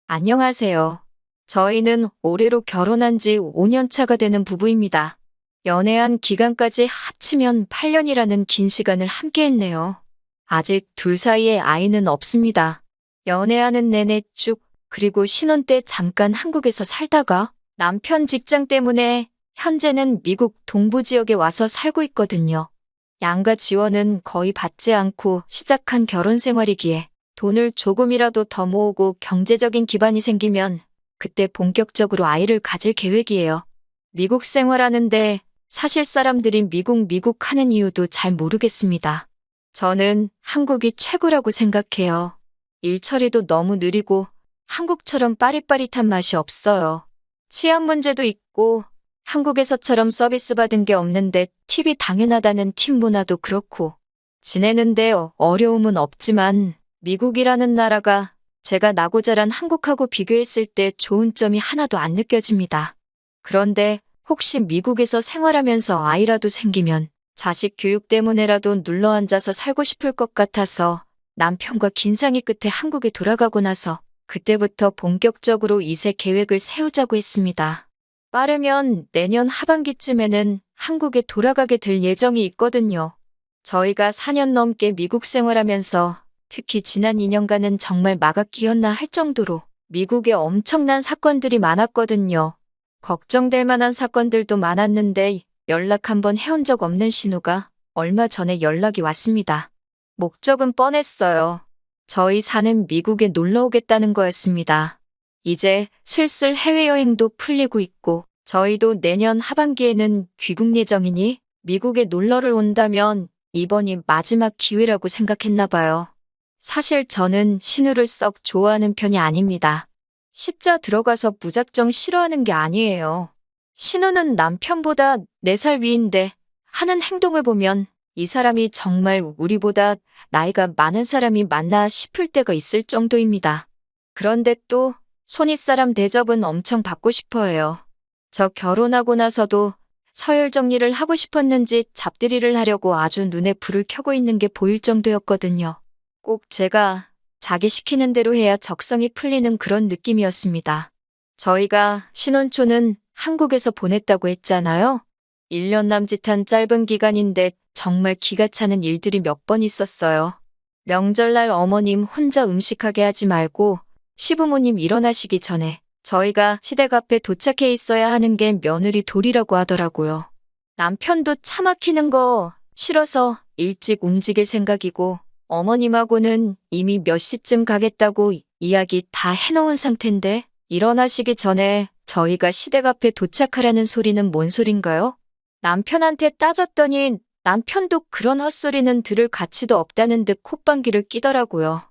안녕하세요. 저희는 올해로 결혼한 지 5년 차가 되는 부부입니다. 연애한 기간까지 합치면 8년이라는 긴 시간을 함께했네요. 아직 둘 사이에 아이는 없습니다. 연애하는 내내 쭉, 그리고 신혼 때 잠깐 한국에서 살다가 남편 직장 때문에 현재는 미국 동부 지역에 와서 살고 있거든요. 양가 지원은 거의 받지 않고 시작한 결혼 생활이기에 돈을 조금이라도 더 모으고 경제적인 기반이 생기면 그때 본격적으로 아이를 가질 계획이에요. 미국 생활하는데 사실 사람들이 미국 하는 이유도 잘 모르겠습니다. 저는 한국이 최고라고 생각해요. 일 처리도 너무 느리고 한국처럼 빠릿빠릿한 맛이 없어요. 치안 문제도 있고 한국에서처럼 서비스 받은 게 없는데 팁이 당연하다는 팀 문화도 그렇고 지내는데 어려움은 없지만 미국이라는 나라가 제가 나고 자란 한국하고 비교했을 때 좋은 점이 하나도 안 느껴집니다. 그런데 혹시 미국에서 생활하면서 아이라도 생기면 자식 교육 때문에라도 눌러앉아서 살고 싶을 것 같아서 남편과 긴 상의 끝에 한국에 돌아가고 나서 그때부터 본격적으로 이세 계획을 세우자고 했습니다. 빠르면 내년 하반기쯤에는 한국에 돌아가게 될 예정이 있거든요. 저희가 4년 넘게 미국 생활하면서 특히 지난 2년간은 정말 마각기였나 할 정도로 미국에 엄청난 사건들이 많았거든요. 걱정될 만한 사건들도 많았는데 연락 한번 해온 적 없는 신우가 얼마 전에 연락이 왔습니다. 목적은 뻔했어요. 저희 사는 미국에 놀러 오겠다는 거였습니다. 이제 슬슬 해외여행도 풀리고 있고 저희도 내년 하반기에는 귀국 예정이니 미국에 놀러를 온다면 이번이 마지막 기회라고 생각했나 봐요. 사실 저는 신우를 썩 좋아하는 편이 아닙니다. 시자 들어가서 무작정 싫어하는 게 아니에요. 신우는 남편보다 4살 위인데 하는 행동을 보면 이 사람이 정말 우리보다 나이가 많은 사람이 맞나 싶을 때가 있을 정도입니다. 그런데 또 손윗사람 대접은 엄청 받고 싶어 해요. 저 결혼하고 나서도 서열 정리를 하고 싶었는지 잡들이를 하려고 아주 눈에 불을 켜고 있는 게 보일 정도였거든요. 꼭 제가 자기 시키는 대로 해야 적성이 풀리는 그런 느낌이었습니다. 저희가 신혼초는 한국에서 보냈다고 했잖아요. 1년 남짓한 짧은 기간인데 정말 기가 차는 일들이 몇 번 있었어요. 명절날 어머님 혼자 음식하게 하지 말고 시부모님 일어나시기 전에 저희가 시댁 앞에 도착해 있어야 하는 게 며느리 도리라고 하더라고요. 남편도 차 막히는 거 싫어서 일찍 움직일 생각이고 어머님하고는 이미 몇 시쯤 가겠다고 이야기 다 해놓은 상태인데 일어나시기 전에 저희가 시댁 앞에 도착하라는 소리는 뭔 소린가요? 남편한테 따졌더니 남편도 그런 헛소리는 들을 가치도 없다는 듯 콧방귀를 끼더라고요.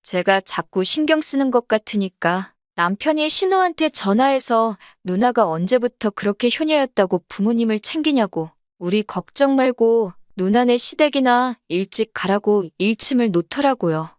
제가 자꾸 신경 쓰는 것 같으니까 남편이 신우한테 전화해서 누나가 언제부터 그렇게 효녀였다고 부모님을 챙기냐고 우리 걱정 말고 누나네 시댁이나 일찍 가라고 일침을 놓더라고요.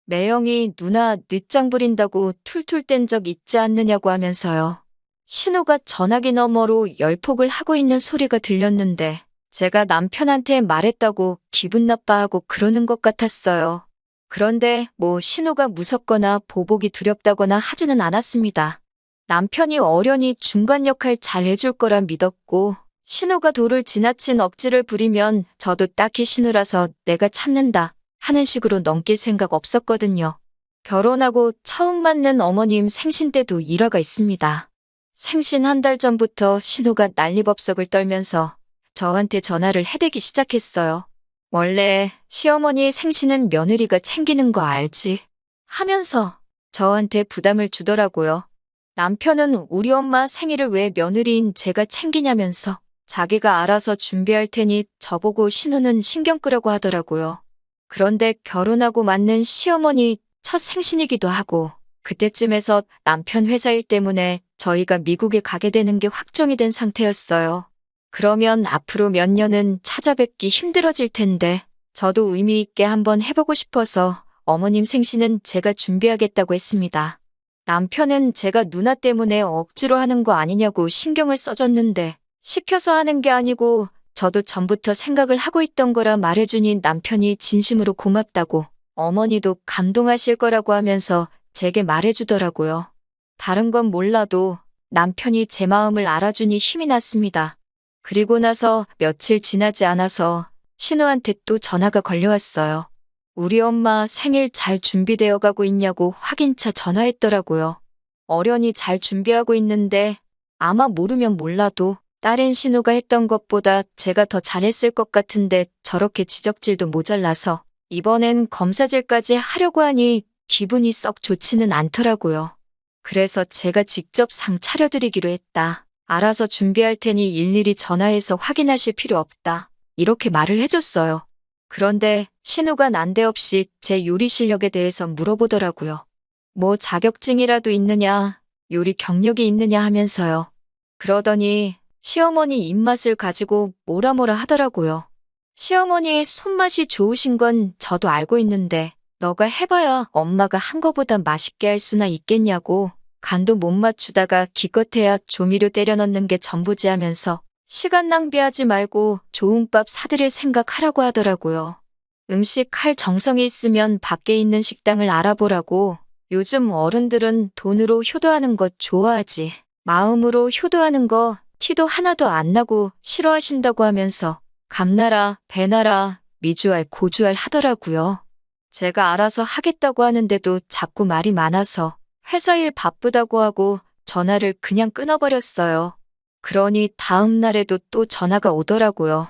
매형이 누나 늦장 부린다고 툴툴 뗀 적 있지 않느냐고 하면서요. 신우가 전화기 너머로 열폭을 하고 있는 소리가 들렸는데 제가 남편한테 말했다고 기분 나빠하고 그러는 것 같았어요. 그런데 뭐 신우가 무섭거나 보복이 두렵다거나 하지는 않았습니다. 남편이 어련히 중간 역할 잘 해줄 거라 믿었고 신우가 도를 지나친 억지를 부리면 저도 딱히 신우라서 내가 참는다 하는 식으로 넘길 생각 없었거든요. 결혼하고 처음 맞는 어머님 생신 때도 일화가 있습니다. 생신 한 달 전부터 신우가 난리법석을 떨면서 저한테 전화를 해대기 시작했어요. 원래 시어머니 생신은 며느리가 챙기는 거 알지? 하면서 저한테 부담을 주더라고요. 남편은 우리 엄마 생일을 왜 며느리인 제가 챙기냐면서 자기가 알아서 준비할 테니 저보고 신우는 신경 끄라고 하더라고요. 그런데 결혼하고 맞는 시어머니 첫 생신이기도 하고 그때쯤에서 남편 회사 일 때문에 저희가 미국에 가게 되는 게 확정이 된 상태였어요. 그러면 앞으로 몇 년은 찾아뵙기 힘들어질 텐데 저도 의미 있게 한번 해보고 싶어서 어머님 생신은 제가 준비하겠다고 했습니다. 남편은 제가 누나 때문에 억지로 하는 거 아니냐고 신경을 써줬는데 시켜서 하는 게 아니고 저도 전부터 생각을 하고 있던 거라 말해주니 남편이 진심으로 고맙다고 어머니도 감동하실 거라고 하면서 제게 말해주더라고요. 다른 건 몰라도 남편이 제 마음을 알아주니 힘이 났습니다. 그리고 나서 며칠 지나지 않아서 신우한테 또 전화가 걸려왔어요. 우리 엄마 생일 잘 준비되어 가고 있냐고 확인차 전화했더라고요. 어련히 잘 준비하고 있는데 아마 모르면 몰라도 딸인 신우가 했던 것보다 제가 더 잘했을 것 같은데 저렇게 지적질도 모자라서 이번엔 검사질까지 하려고 하니 기분이 썩 좋지는 않더라고요. 그래서 제가 직접 상 차려드리기로 했다. 알아서 준비할 테니 일일이 전화해서 확인하실 필요 없다. 이렇게 말을 해줬어요. 그런데 신우가 난데없이 제 요리 실력에 대해서 물어보더라고요. 뭐 자격증이라도 있느냐, 요리 경력이 있느냐 하면서요. 그러더니 시어머니 입맛을 가지고 뭐라 하더라고요. 시어머니의 손맛이 좋으신 건 저도 알고 있는데 너가 해봐야 엄마가 한 거보다 맛있게 할 수나 있겠냐고 간도 못 맞추다가 기껏해야 조미료 때려 넣는 게 전부지 하면서 시간 낭비하지 말고 좋은 밥 사드릴 생각하라고 하더라고요. 음식 할 정성이 있으면 밖에 있는 식당을 알아보라고. 요즘 어른들은 돈으로 효도하는 것 좋아하지. 마음으로 효도하는 거 티도 하나도 안 나고 싫어하신다고 하면서 감나라, 배나라, 미주알, 고주알 하더라고요. 제가 알아서 하겠다고 하는데도 자꾸 말이 많아서 회사 일 바쁘다고 하고 전화를 그냥 끊어버렸어요. 그러니 다음 날에도 또 전화가 오더라고요.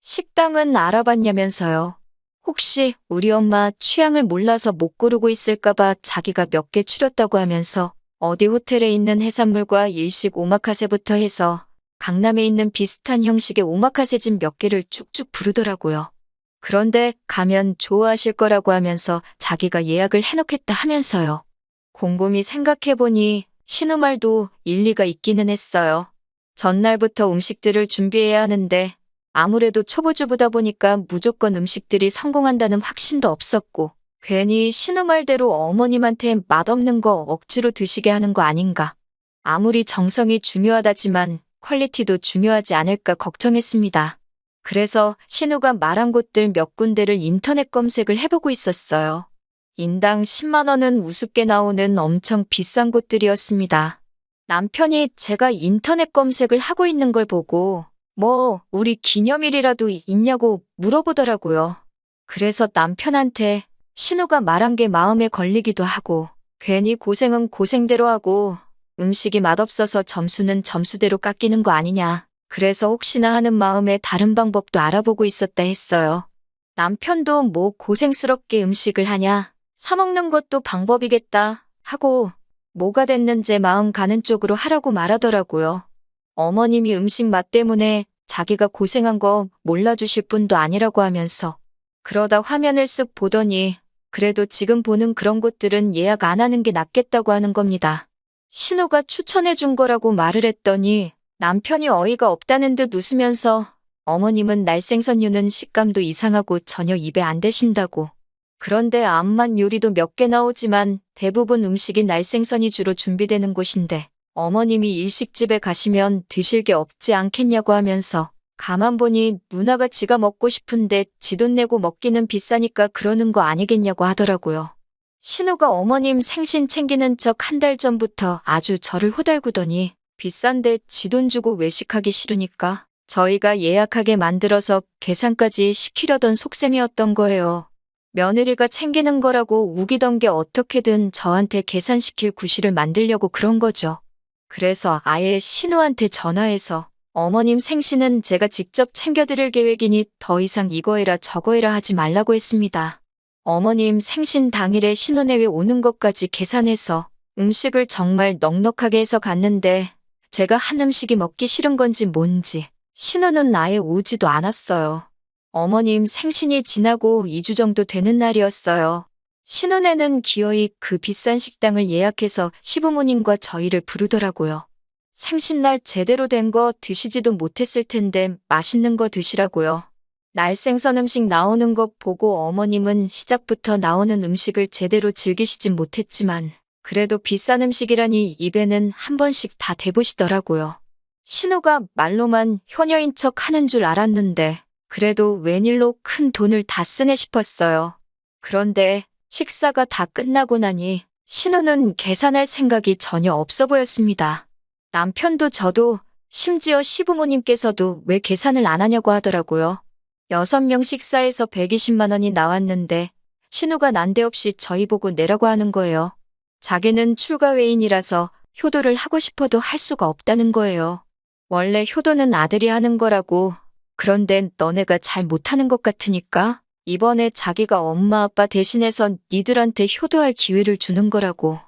식당은 알아봤냐면서요. 혹시 우리 엄마 취향을 몰라서 못 고르고 있을까봐 자기가 몇 개 추렸다고 하면서 어디 호텔에 있는 해산물과 일식 오마카세부터 해서 강남에 있는 비슷한 형식의 오마카세집 몇 개를 쭉쭉 부르더라고요. 그런데 가면 좋아하실 거라고 하면서 자기가 예약을 해놓겠다 하면서요. 곰곰이 생각해보니 신우 말도 일리가 있기는 했어요. 전날부터 음식들을 준비해야 하는데 아무래도 초보주부다 보니까 무조건 음식들이 성공한다는 확신도 없었고 괜히 신우 말대로 어머님한테 맛없는 거 억지로 드시게 하는 거 아닌가. 아무리 정성이 중요하다지만 퀄리티도 중요하지 않을까 걱정했습니다. 그래서 신우가 말한 곳들 몇 군데를 인터넷 검색을 해보고 있었어요. 인당 10만 원은 우습게 나오는 엄청 비싼 곳들이었습니다. 남편이 제가 인터넷 검색을 하고 있는 걸 보고 뭐 우리 기념일이라도 있냐고 물어보더라고요. 그래서 남편한테 신우가 말한 게 마음에 걸리기도 하고 괜히 고생은 고생대로 하고 음식이 맛없어서 점수는 점수대로 깎이는 거 아니냐. 그래서 혹시나 하는 마음에 다른 방법도 알아보고 있었다 했어요. 남편도 뭐 고생스럽게 음식을 하냐. 사 먹는 것도 방법이겠다 하고 뭐가 됐는 제 마음 가는 쪽으로 하라고 말하더라고요. 어머님이 음식 맛 때문에 자기가 고생한 거 몰라주실 분도 아니라고 하면서 그러다 화면을 쓱 보더니 그래도 지금 보는 그런 곳들은 예약 안 하는 게 낫겠다고 하는 겁니다. 신우가 추천해 준 거라고 말을 했더니 남편이 어이가 없다는 듯 웃으면서 어머님은 날생선류는 식감도 이상하고 전혀 입에 안 대신다고. 그런데 암만 요리도 몇 개 나오지만 대부분 음식이 날생선이 주로 준비되는 곳인데 어머님이 일식집에 가시면 드실 게 없지 않겠냐고 하면서 가만 보니 누나가 지가 먹고 싶은데 지 돈 내고 먹기는 비싸니까 그러는 거 아니겠냐고 하더라고요. 신우가 어머님 생신 챙기는 척 한 달 전부터 아주 저를 호달구더니 비싼데 지 돈 주고 외식하기 싫으니까 저희가 예약하게 만들어서 계산까지 시키려던 속셈이었던 거예요. 며느리가 챙기는 거라고 우기던 게 어떻게든 저한테 계산시킬 구실을 만들려고 그런 거죠. 그래서 아예 신우한테 전화해서 어머님 생신은 제가 직접 챙겨드릴 계획이니 더 이상 이거 해라 저거 해라 하지 말라고 했습니다. 어머님 생신 당일에 신혼여행 오는 것까지 계산해서 음식을 정말 넉넉하게 해서 갔는데 제가 한 음식이 먹기 싫은 건지 뭔지 신우는 아예 오지도 않았어요. 어머님 생신이 지나고 2주 정도 되는 날이었어요. 신혼에는 기어이 그 비싼 식당을 예약해서 시부모님과 저희를 부르더라고요. 생신날 제대로 된 거 드시지도 못했을 텐데 맛있는 거 드시라고요. 날생선 음식 나오는 것 보고 어머님은 시작부터 나오는 음식을 제대로 즐기시진 못했지만 그래도 비싼 음식이라니 입에는 한 번씩 다 대보시더라고요. 신우가 말로만 효녀인 척 하는 줄 알았는데 그래도 웬일로 큰 돈을 다 쓰네 싶었어요. 그런데 식사가 다 끝나고 나니 신우는 계산할 생각이 전혀 없어 보였습니다. 남편도 저도 심지어 시부모님께서도 왜 계산을 안 하냐고 하더라고요. 6명 식사에서 120만 원이 나왔는데 신우가 난데없이 저희 보고 내라고 하는 거예요. 자기는 출가 외인이라서 효도를 하고 싶어도 할 수가 없다는 거예요. 원래 효도는 아들이 하는 거라고. 그런데 너네가 잘 못하는 것 같으니까 이번에 자기가 엄마 아빠 대신해서 니들한테 효도할 기회를 주는 거라고.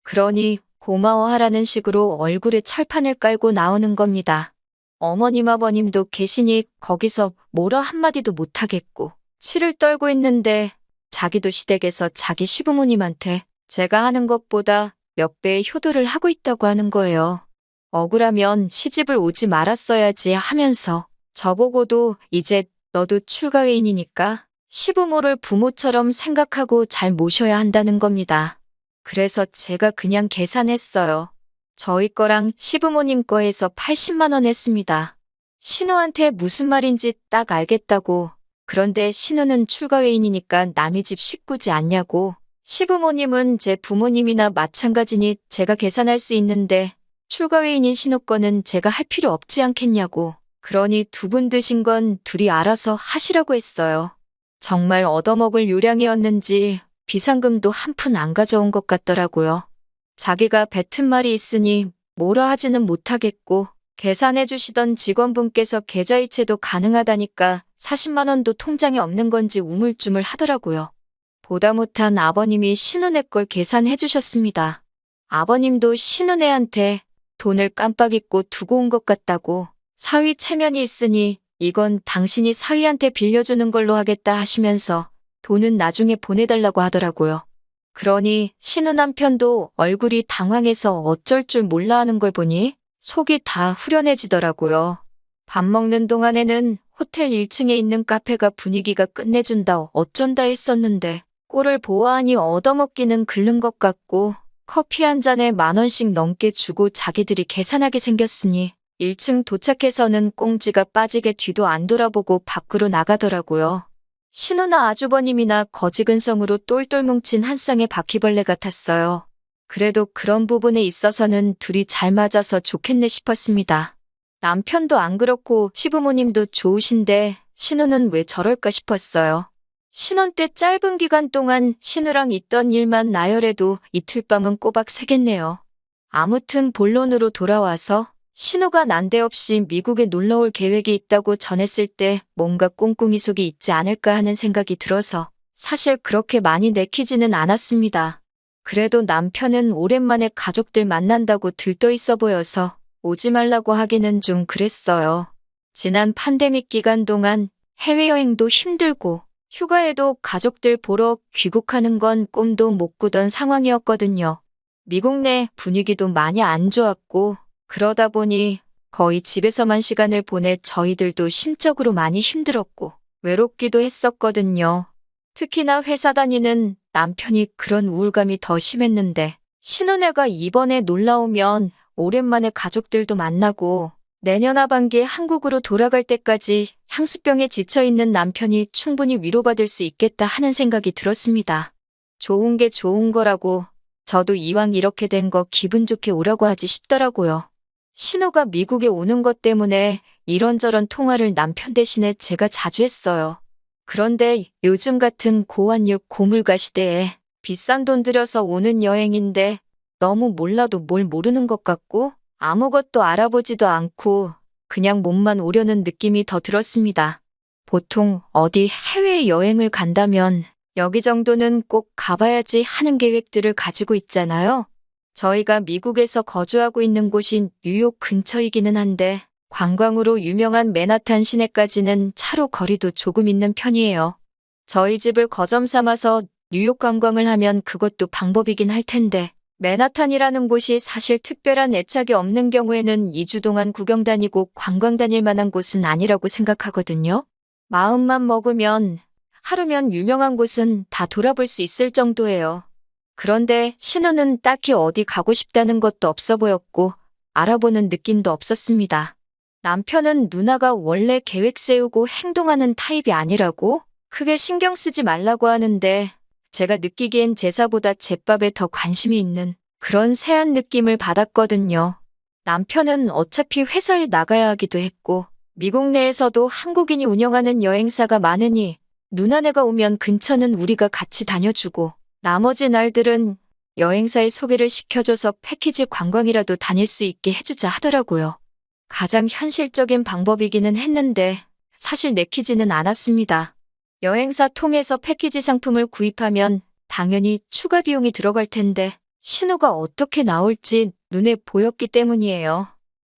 그러니 고마워하라는 식으로 얼굴에 철판을 깔고 나오는 겁니다. 어머님 아버님도 계시니 거기서 뭐라 한마디도 못하겠고 치를 떨고 있는데 자기도 시댁에서 자기 시부모님한테 제가 하는 것보다 몇 배의 효도를 하고 있다고 하는 거예요. 억울하면 시집을 오지 말았어야지 하면서 저보고도 이제 너도 출가외인이니까 시부모를 부모처럼 생각하고 잘 모셔야 한다는 겁니다. 그래서 제가 그냥 계산했어요. 저희 거랑 시부모님 거에서 80만 원 했습니다. 신우한테 무슨 말인지 딱 알겠다고. 그런데 신우는 출가외인이니까 남의 집 식구지 않냐고. 시부모님은 제 부모님이나 마찬가지니 제가 계산할 수 있는데 출가외인인 신우 거는 제가 할 필요 없지 않겠냐고. 그러니 두 분 드신 건 둘이 알아서 하시라고 했어요. 정말 얻어먹을 요량이었는지 비상금도 한 푼 안 가져온 것 같더라고요. 자기가 뱉은 말이 있으니 뭐라 하지는 못하겠고 계산해 주시던 직원분께서 계좌이체도 가능하다니까 40만 원도 통장에 없는 건지 우물쭈물 하더라고요. 보다 못한 아버님이 신우네 걸 계산해 주셨습니다. 아버님도 신우네한테 돈을 깜빡 잊고 두고 온 것 같다고. 사위 체면이 있으니 이건 당신이 사위한테 빌려주는 걸로 하겠다 하시면서 돈은 나중에 보내달라고 하더라고요. 그러니 신우 남편도 얼굴이 당황해서 어쩔 줄 몰라 하는 걸 보니 속이 다 후련해지더라고요. 밥 먹는 동안에는 호텔 1층에 있는 카페가 분위기가 끝내준다 어쩐다 했었는데 꼴을 보아하니 얻어먹기는 글른 것 같고 커피 한 잔에 10,000원씩 넘게 주고 자기들이 계산하게 생겼으니 1층 도착해서는 꽁지가 빠지게 뒤도 안 돌아보고 밖으로 나가더라고요. 신우나 아주버님이나 거지근성으로 똘똘 뭉친 한 쌍의 바퀴벌레 같았어요. 그래도 그런 부분에 있어서는 둘이 잘 맞아서 좋겠네 싶었습니다. 남편도 안 그렇고 시부모님도 좋으신데 신우는 왜 저럴까 싶었어요. 신혼 때 짧은 기간 동안 신우랑 있던 일만 나열해도 이틀 밤은 꼬박 새겠네요. 아무튼 본론으로 돌아와서 신우가 난데없이 미국에 놀러올 계획이 있다고 전했을 때 뭔가 꿍꿍이 속이 있지 않을까 하는 생각이 들어서 사실 그렇게 많이 내키지는 않았습니다. 그래도 남편은 오랜만에 가족들 만난다고 들떠 있어 보여서 오지 말라고 하기는 좀 그랬어요. 지난 팬데믹 기간 동안 해외여행도 힘들고 휴가에도 가족들 보러 귀국하는 건 꿈도 못 꾸던 상황이었거든요. 미국 내 분위기도 많이 안 좋았고 그러다 보니 거의 집에서만 시간을 보내 저희들도 심적으로 많이 힘들었고 외롭기도 했었거든요. 특히나 회사 다니는 남편이 그런 우울감이 더 심했는데 신혼애가 이번에 놀라오면 오랜만에 가족들도 만나고 내년 하반기에 한국으로 돌아갈 때까지 향수병에 지쳐있는 남편이 충분히 위로받을 수 있겠다 하는 생각이 들었습니다. 좋은 게 좋은 거라고 저도 이왕 이렇게 된 거 기분 좋게 오라고 하지 싶더라고요. 신우가 미국에 오는 것 때문에 이런저런 통화를 남편 대신에 제가 자주 했어요. 그런데 요즘 같은 고환율 고물가 시대에 비싼 돈 들여서 오는 여행인데 너무 몰라도 뭘 모르는 것 같고 아무것도 알아보지도 않고 그냥 몸만 오려는 느낌이 더 들었습니다. 보통 어디 해외여행을 간다면 여기 정도는 꼭 가봐야지 하는 계획들을 가지고 있잖아요. 저희가 미국에서 거주하고 있는 곳이 뉴욕 근처이기는 한데 관광으로 유명한 맨하탄 시내까지는 차로 거리도 조금 있는 편이에요. 저희 집을 거점 삼아서 뉴욕 관광을 하면 그것도 방법이긴 할 텐데 맨하탄이라는 곳이 사실 특별한 애착이 없는 경우에는 2주 동안 구경 다니고 관광 다닐 만한 곳은 아니라고 생각하거든요. 마음만 먹으면 하루면 유명한 곳은 다 돌아볼 수 있을 정도예요. 그런데 신우는 딱히 어디 가고 싶다는 것도 없어 보였고 알아보는 느낌도 없었습니다. 남편은 누나가 원래 계획 세우고 행동하는 타입이 아니라고 크게 신경 쓰지 말라고 하는데 제가 느끼기엔 제사보다 제밥에 더 관심이 있는 그런 새한 느낌을 받았거든요. 남편은 어차피 회사에 나가야 하기도 했고, 미국 내에서도 한국인이 운영하는 여행사가 많으니 누나네가 오면 근처는 우리가 같이 다녀주고 나머지 날들은 여행사에 소개를 시켜줘서 패키지 관광이라도 다닐 수 있게 해주자 하더라고요. 가장 현실적인 방법이기는 했는데 사실 내키지는 않았습니다. 여행사 통해서 패키지 상품을 구입하면 당연히 추가 비용이 들어갈 텐데 신우가 어떻게 나올지 눈에 보였기 때문이에요.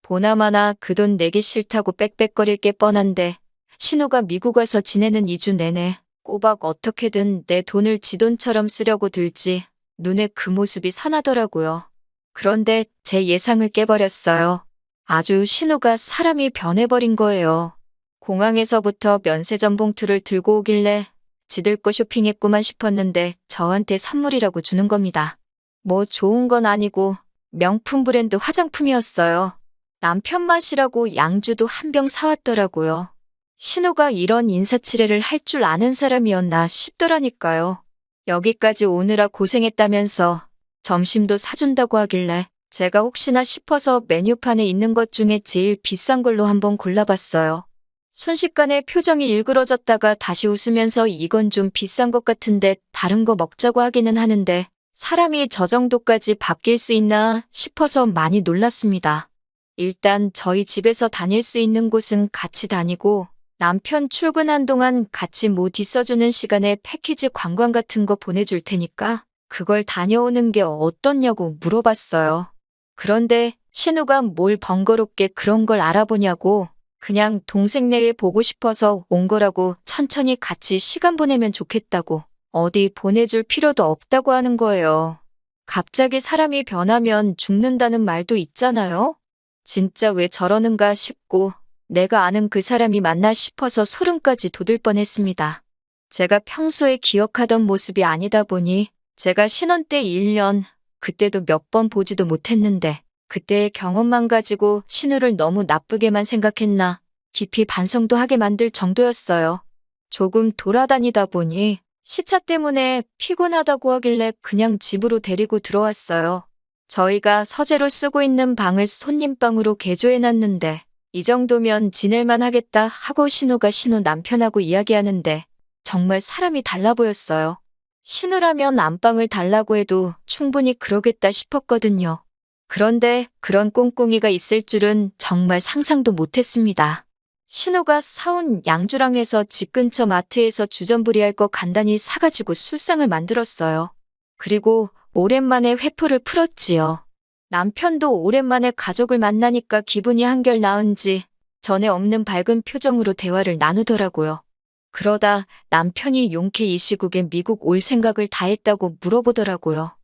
보나마나 그 돈 내기 싫다고 빽빽거릴 게 뻔한데 신우가 미국 와서 지내는 2주 내내 꼬박 어떻게든 내 돈을 지 돈처럼 쓰려고 들지 눈에 그 모습이 선하더라고요. 그런데 제 예상을 깨버렸어요. 아주 신우가 사람이 변해버린 거예요. 공항에서부터 면세점 봉투를 들고 오길래 지들 거 쇼핑했구만 싶었는데 저한테 선물이라고 주는 겁니다. 뭐 좋은 건 아니고 명품 브랜드 화장품이었어요. 남편 맛이라고 양주도 한 병 사왔더라고요. 신우가 이런 인사치레를 할 줄 아는 사람이었나 싶더라니까요. 여기까지 오느라 고생했다면서 점심도 사준다고 하길래 제가 혹시나 싶어서 메뉴판에 있는 것 중에 제일 비싼 걸로 한번 골라봤어요. 순식간에 표정이 일그러졌다가 다시 웃으면서 이건 좀 비싼 것 같은데 다른 거 먹자고 하기는 하는데 사람이 저 정도까지 바뀔 수 있나 싶어서 많이 놀랐습니다. 일단 저희 집에서 다닐 수 있는 곳은 같이 다니고 남편 출근한 동안 같이 못 있어주는 시간에 패키지 관광 같은 거 보내줄 테니까 그걸 다녀오는 게 어떻냐고 물어봤어요. 그런데 신우가 뭘 번거롭게 그런 걸 알아보냐고 그냥 동생네에 보고 싶어서 온 거라고 천천히 같이 시간 보내면 좋겠다고 어디 보내줄 필요도 없다고 하는 거예요. 갑자기 사람이 변하면 죽는다는 말도 있잖아요. 진짜 왜 저러는가 싶고 내가 아는 그 사람이 맞나 싶어서 소름까지 돋을 뻔했습니다. 제가 평소에 기억하던 모습이 아니다 보니 제가 신혼 때 1년, 그때도 몇 번 보지도 못했는데 그때의 경험만 가지고 신우를 너무 나쁘게만 생각했나 깊이 반성도 하게 만들 정도였어요. 조금 돌아다니다 보니 시차 때문에 피곤하다고 하길래 그냥 집으로 데리고 들어왔어요. 저희가 서재로 쓰고 있는 방을 손님방으로 개조해놨는데 이 정도면 지낼만 하겠다 하고 신우가 신우 남편하고 이야기하는데 정말 사람이 달라 보였어요. 신우라면 안방을 달라고 해도 충분히 그러겠다 싶었거든요. 그런데 그런 꿍꿍이가 있을 줄은 정말 상상도 못했습니다. 신우가 사온 양주랑 해서 집 근처 마트에서 주전부리할 거 간단히 사가지고 술상을 만들었어요. 그리고 오랜만에 회포를 풀었지요. 남편도 오랜만에 가족을 만나니까 기분이 한결 나은지 전에 없는 밝은 표정으로 대화를 나누더라고요. 그러다 남편이 용케 이 시국에 미국 올 생각을 다 했다고 물어보더라고요.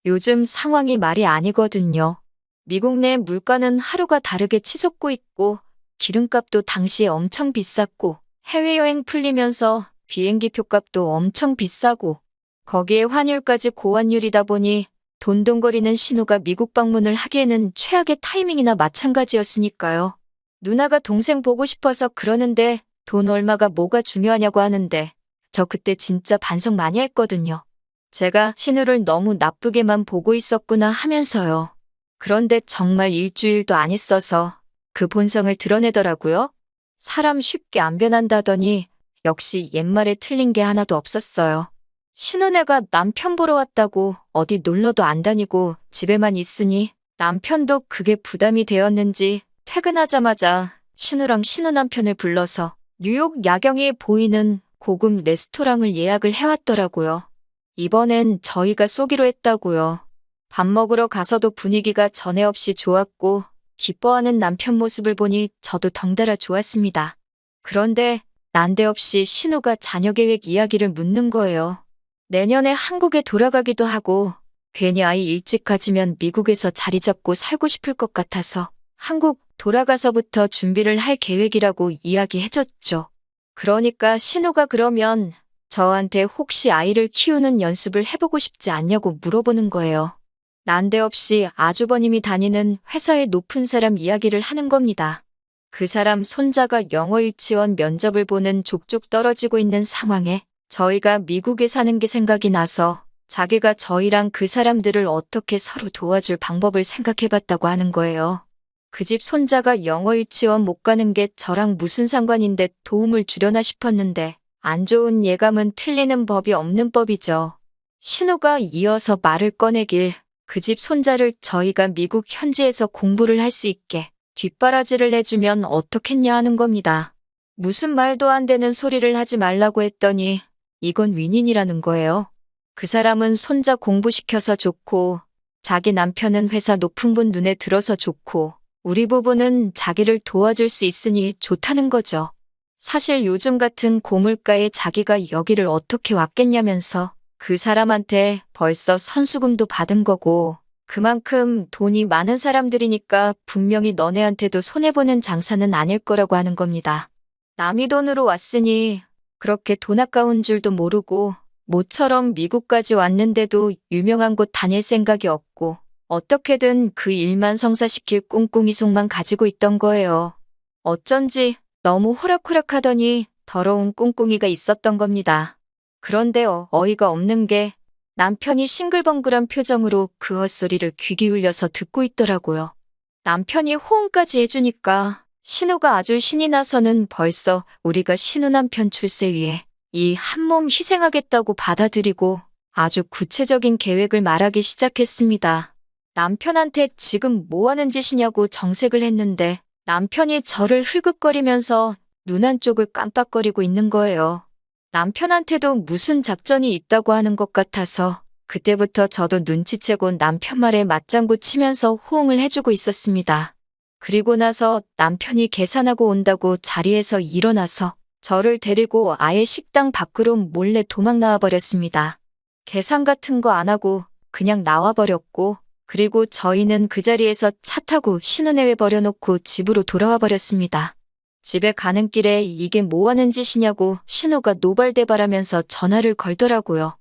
요즘 상황이 말이 아니거든요. 미국 내 물가는 하루가 다르게 치솟고 있고 기름값도 당시에 엄청 비쌌고 해외여행 풀리면서 비행기 표값도 엄청 비싸고 거기에 환율까지 고환율이다 보니 돈돈거리는 신우가 미국 방문을 하기에는 최악의 타이밍이나 마찬가지였으니까요. 누나가 동생 보고 싶어서 그러는데 돈 얼마가 뭐가 중요하냐고 하는데 저 그때 진짜 반성 많이 했거든요. 제가 신우를 너무 나쁘게만 보고 있었구나 하면서요. 그런데 정말 일주일도 안 있어서 그 본성을 드러내더라고요. 사람 쉽게 안 변한다더니 역시 옛말에 틀린 게 하나도 없었어요. 신혼애가 남편 보러 왔다고 어디 놀러도 안 다니고 집에만 있으니 남편도 그게 부담이 되었는지 퇴근하자마자 신우랑 신우 남편을 불러서 뉴욕 야경이 보이는 고급 레스토랑을 예약을 해왔더라고요. 이번엔 저희가 쏘기로 했다고요. 밥 먹으러 가서도 분위기가 전에 없이 좋았고 기뻐하는 남편 모습을 보니 저도 덩달아 좋았습니다. 그런데 난데없이 신우가 자녀 계획 이야기를 묻는 거예요. 내년에 한국에 돌아가기도 하고 괜히 아이 일찍 가지면 미국에서 자리 잡고 살고 싶을 것 같아서 한국 돌아가서부터 준비를 할 계획이라고 이야기해줬죠. 그러니까 신우가 그러면 저한테 혹시 아이를 키우는 연습을 해보고 싶지 않냐고 물어보는 거예요. 난데없이 아주버님이 다니는 회사의 높은 사람 이야기를 하는 겁니다. 그 사람 손자가 영어 유치원 면접을 보는 족족 떨어지고 있는 상황에 저희가 미국에 사는 게 생각이 나서 자기가 저희랑 그 사람들을 어떻게 서로 도와줄 방법을 생각해봤다고 하는 거예요. 그 집 손자가 영어 유치원 못 가는 게 저랑 무슨 상관인데 도움을 주려나 싶었는데 안 좋은 예감은 틀리는 법이 없는 법이죠. 신우가 이어서 말을 꺼내길 그 집 손자를 저희가 미국 현지에서 공부를 할 수 있게 뒷바라지를 해주면 어떻겠냐 하는 겁니다. 무슨 말도 안 되는 소리를 하지 말라고 했더니 이건 윈윈이라는 거예요. 그 사람은 손자 공부시켜서 좋고 자기 남편은 회사 높은 분 눈에 들어서 좋고 우리 부부는 자기를 도와줄 수 있으니 좋다는 거죠. 사실 요즘 같은 고물가에 자기가 여기를 어떻게 왔겠냐면서 그 사람한테 벌써 선수금도 받은 거고 그만큼 돈이 많은 사람들이니까 분명히 너네한테도 손해보는 장사는 아닐 거라고 하는 겁니다. 남이 돈으로 왔으니 그렇게 돈 아까운 줄도 모르고 모처럼 미국까지 왔는데도 유명한 곳 다닐 생각이 없고 어떻게든 그 일만 성사시킬 꿍꿍이 속만 가지고 있던 거예요. 어쩐지 너무 호락호락하더니 더러운 꿍꿍이가 있었던 겁니다. 그런데 어이가 없는 게 남편이 싱글벙글한 표정으로 그 헛소리를 귀 기울여서 듣고 있더라고요. 남편이 호응까지 해주니까 신우가 아주 신이 나서는 벌써 우리가 신우 남편 출세 위해 이 한몸 희생하겠다고 받아들이고 아주 구체적인 계획을 말하기 시작했습니다. 남편한테 지금 뭐 하는 짓이냐고 정색을 했는데 남편이 저를 흘긋거리면서 눈 한쪽을 깜빡거리고 있는 거예요. 남편한테도 무슨 작전이 있다고 하는 것 같아서 그때부터 저도 눈치채고 남편 말에 맞장구 치면서 호응을 해주고 있었습니다. 그리고 나서 남편이 계산하고 온다고 자리에서 일어나서 저를 데리고 아예 식당 밖으로 몰래 도망 나와버렸습니다. 계산 같은 거 안 하고 그냥 나와버렸고 그리고 저희는 그 자리에서 차 타고 신은혜에 버려놓고 집으로 돌아와 버렸습니다. 집에 가는 길에 이게 뭐 하는 짓이냐고 신우가 노발대발하면서 전화를 걸더라고요.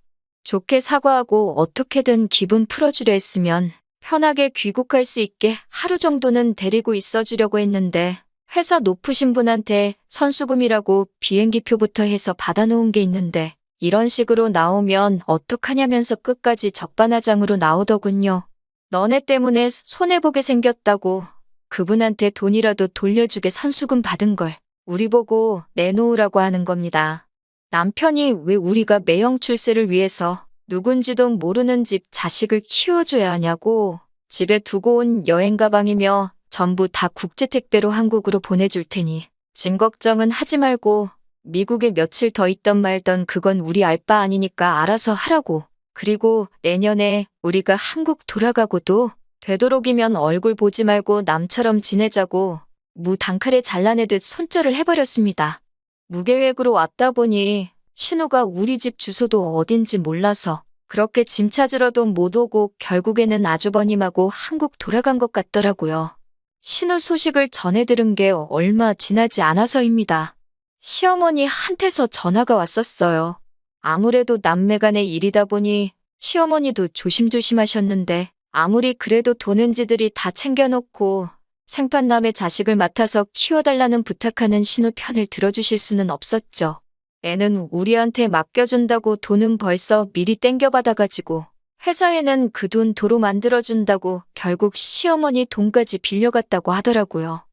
좋게 사과하고 어떻게든 기분 풀어주려 했으면 편하게 귀국할 수 있게 하루 정도는 데리고 있어주려고 했는데 회사 높으신 분한테 선수금이라고 비행기표부터 해서 받아놓은 게 있는데 이런 식으로 나오면 어떡하냐면서 끝까지 적반하장으로 나오더군요. 너네 때문에 손해보게 생겼다고 그분한테 돈이라도 돌려주게 선수금 받은 걸 우리 보고 내놓으라고 하는 겁니다. 남편이 왜 우리가 매형 출세를 위해서 누군지도 모르는 집 자식을 키워줘야 하냐고 집에 두고 온 여행 가방이며 전부 다 국제 택배로 한국으로 보내줄 테니 짐 걱정은 하지 말고 미국에 며칠 더 있던 말던 그건 우리 알 바 아니니까 알아서 하라고. 그리고 내년에 우리가 한국 돌아가고도 되도록이면 얼굴 보지 말고 남처럼 지내자고 무단칼에 잘라내듯 손절을 해버렸습니다. 무계획으로 왔다 보니 신우가 우리 집 주소도 어딘지 몰라서 그렇게 짐 찾으러도 못 오고 결국에는 아주버님하고 한국 돌아간 것 같더라고요. 신우 소식을 전해 들은 게 얼마 지나지 않아서입니다. 시어머니한테서 전화가 왔었어요. 아무래도 남매간의 일이다 보니 시어머니도 조심조심하셨는데 아무리 그래도 도는지들이 다 챙겨놓고 생판남의 자식을 맡아서 키워달라는 부탁하는 신우 편을 들어주실 수는 없었죠. 애는 우리한테 맡겨준다고 돈은 벌써 미리 땡겨받아가지고 회사에는 그 돈 도로 만들어준다고 결국 시어머니 돈까지 빌려갔다고 하더라고요.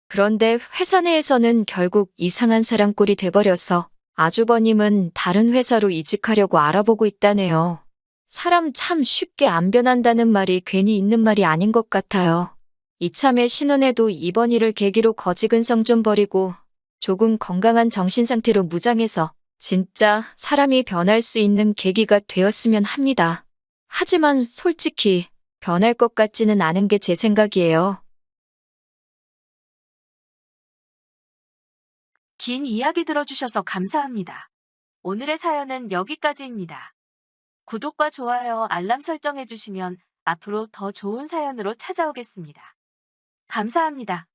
그런데 회사 내에서는 결국 이상한 사람 꼴이 돼버려서 아주버님은 다른 회사로 이직하려고 알아보고 있다네요. 사람 참 쉽게 안 변한다는 말이 괜히 있는 말이 아닌 것 같아요. 이참에 신혼에도 이번 일을 계기로 거지근성 좀 버리고 조금 건강한 정신 상태로 무장해서 진짜 사람이 변할 수 있는 계기가 되었으면 합니다. 하지만 솔직히 변할 것 같지는 않은 게 제 생각이에요. 긴 이야기 들어주셔서 감사합니다. 오늘의 사연은 여기까지입니다. 구독과 좋아요, 알람 설정해주시면 앞으로 더 좋은 사연으로 찾아오겠습니다. 감사합니다.